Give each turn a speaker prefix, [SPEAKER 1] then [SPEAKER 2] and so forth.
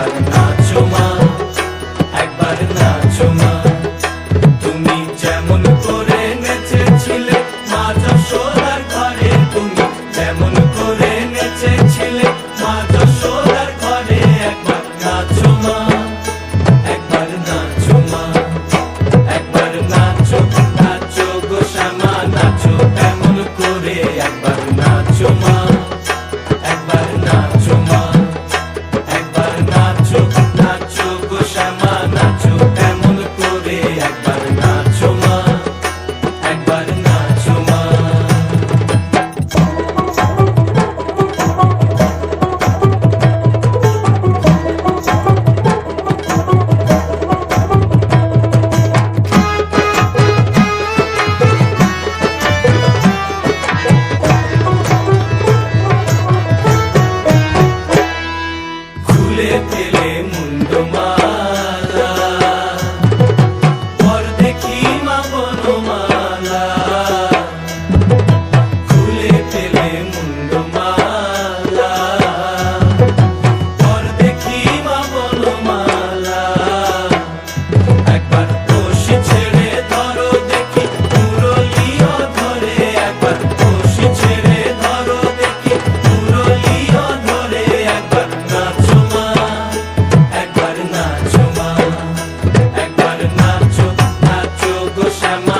[SPEAKER 1] একবার নাচো মা, একবার নাচো মা। তুমি যেমন করে নেচেছিলে মা যশোদার ঘরে, তুমি যেমন করে নেচেছিলে মা যশোদার ঘরে, একবার নাচো মা, একবার নাচো মা, একবার নাচো, নাচো গো শ্যামা নাচো এমন করে, একবার নাচো মা, একবার নাচো মা, একবার নাচো, নাচো গো শ্যামা নাচো এমন করে, একবার নাচো মা, একবার নাচো মা। খুলে ফেলে মুন্ডমালা, পর দেখি মা বনমালা। খুলে ফেলে মুন্ডমালা, পর দেখি মা বনমালা। একবার বসি ছেড়ে ধরো দেখি মুরলিও ধরে, একবার বসি ছেড়ে ধরো দেখি মুরলিও ধরে, একবার নাচো মা, একবার নাচো মা, একবার নাচো, নাচো গো শ্যামা।